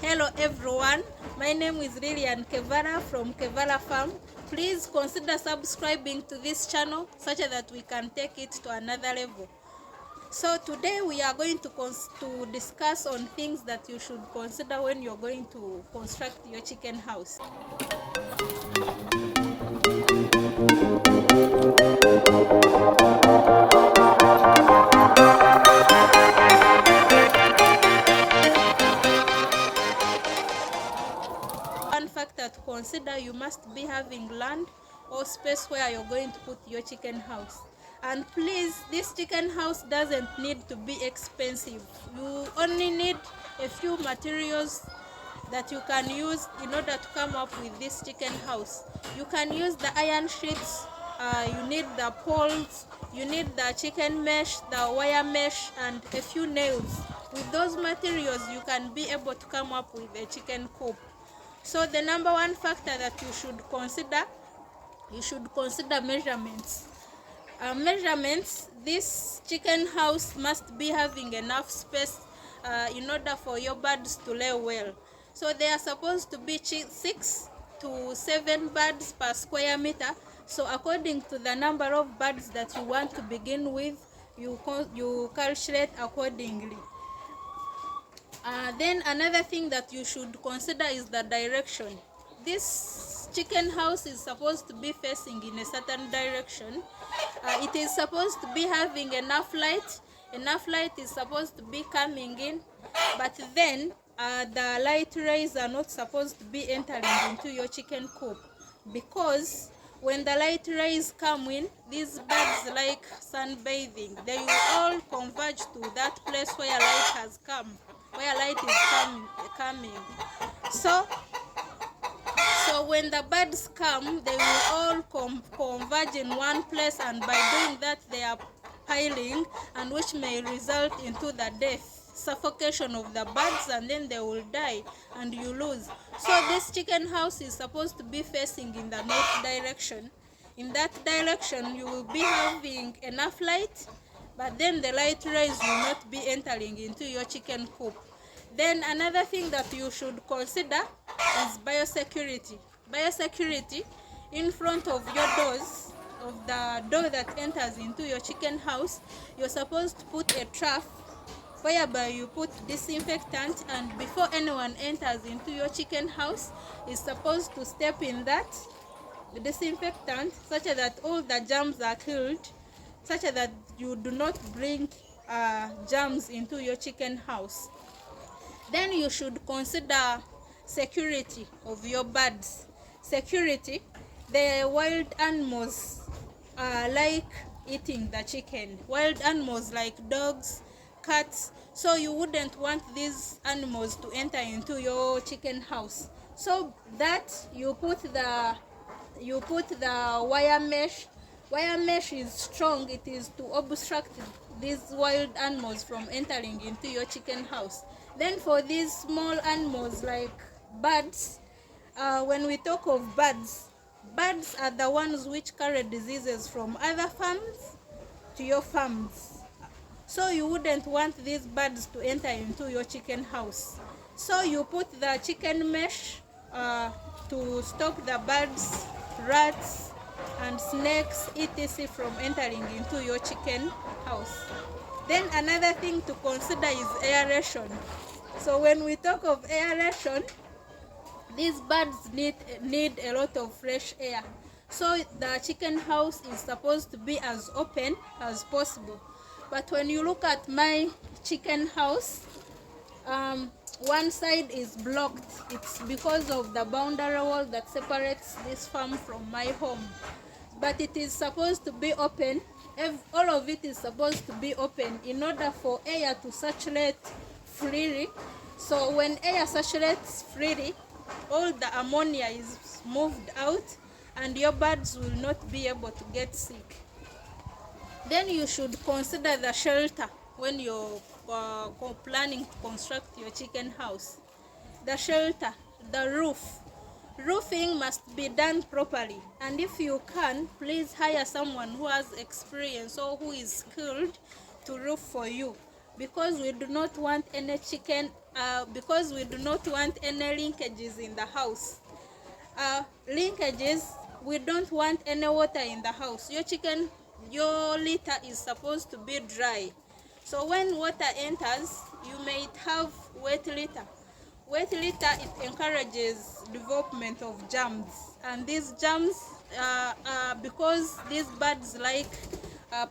Hello everyone, my name is Lilian Kevara from Kevara Farm. Please consider subscribing to this channel such that we can take it to another level. So today we are going to discuss on things that you should consider when you're going to construct your chicken house. One factor to consider, you must be having land or space where you're going to put your chicken house. And please, this chicken house doesn't need to be expensive. You only need a few materials that you can use in order to come up with this chicken house. You can use the iron sheets, you need the poles, you need the chicken mesh, the wire mesh, and a few nails. With those materials, you can be able to come up with a chicken coop. So the number one factor that you should consider measurements. Measurements, this chicken house must be having enough space in order for your birds to lay well. So they are supposed to be 6 to 7 birds per square meter. So according to the number of birds that you want to begin with, you calculate accordingly. Then another thing that you should consider is the direction. This chicken house is supposed to be facing in a certain direction. It is supposed to be having enough light. Enough light is supposed to be coming in, but then the light rays are not supposed to be entering into your chicken coop, because when the light rays come in, these birds like sunbathing. They will all converge to that place where light has come, where light is coming. So when the birds come, they will all converge in one place, and by doing that they are piling, and which may result into the death, suffocation of the birds, and then they will die and you lose. So this chicken house is supposed to be facing in the north direction. In that direction you will be having enough light, but then the light rays will not be entering into your chicken coop. Then another thing that you should consider is biosecurity. Biosecurity, in front of your doors, of the door that enters into your chicken house, you're supposed to put a trough whereby you put disinfectant, and before anyone enters into your chicken house is supposed to step in that disinfectant such that all the germs are killed, such that you do not bring germs into your chicken house. Then you should consider security of your birds. Security, the wild animals like eating the chicken. Wild animals like dogs, cats. So you wouldn't want these animals to enter into your chicken house. So that you put the wire mesh. Wire mesh is strong. It is to obstruct these wild animals from entering into your chicken house. Then for these small animals like birds, when we talk of birds, birds are the ones which carry diseases from other farms to your farms. So you wouldn't want these birds to enter into your chicken house. So you put the chicken mesh to stop the birds, rats, and snakes, etc. from entering into your chicken house. Then another thing to consider is aeration. So when we talk of aeration, these birds need a lot of fresh air. So the chicken house is supposed to be as open as possible. But when you look at my chicken house, one side is blocked. It's because of the boundary wall that separates this farm from my home. But it is supposed to be open. All of it is supposed to be open in order for air to circulate freely. So when air circulates freely, all the ammonia is moved out and your birds will not be able to get sick. Then you should consider the shelter when you're planning to construct your chicken house. The shelter, the roof. Roofing must be done properly, and if you can, please hire someone who has experience or who is skilled to roof for you, because we do not want any chicken because we do not want any linkages in the house. Linkages, we don't want any water in the house. Your litter is supposed to be dry. So when water enters, you may have wet litter. Wet litter, it encourages development of germs, and these germs, because these birds like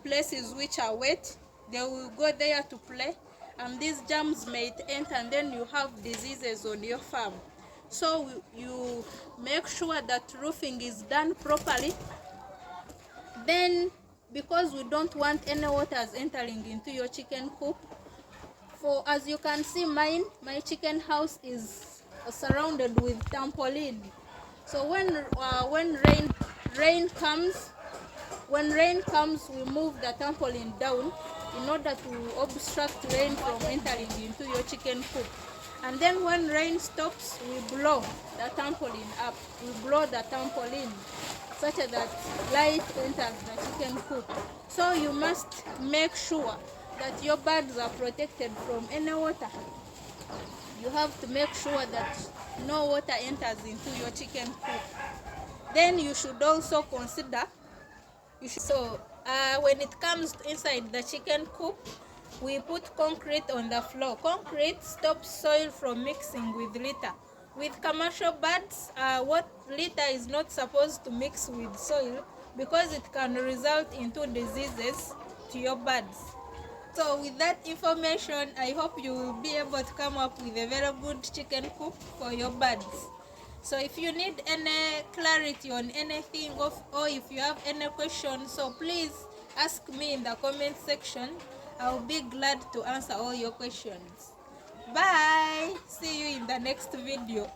places which are wet, they will go there to play, and these germs may enter, and then you have diseases on your farm. So you make sure that roofing is done properly. Then, because we don't want any waters entering into your chicken coop, for as you can see, my chicken house is surrounded with trampoline. So when rain comes, we move the trampoline down in order to obstruct rain from entering into your chicken coop. And then when rain stops, we blow the trampoline up. We blow the trampoline such that light enters the chicken coop. So you must make sure that your birds are protected from any water. You have to make sure that no water enters into your chicken coop. Then you should also consider, when it comes inside the chicken coop, we put concrete on the floor. Concrete stops soil from mixing with litter. With commercial birds, what litter is not supposed to mix with soil because it can result into diseases to your birds. So with that information, I hope you will be able to come up with a very good chicken coop for your birds. So if you need any clarity on anything, or if you have any questions, so please ask me in the comment section. I'll be glad to answer all your questions. Bye. See you in the next video.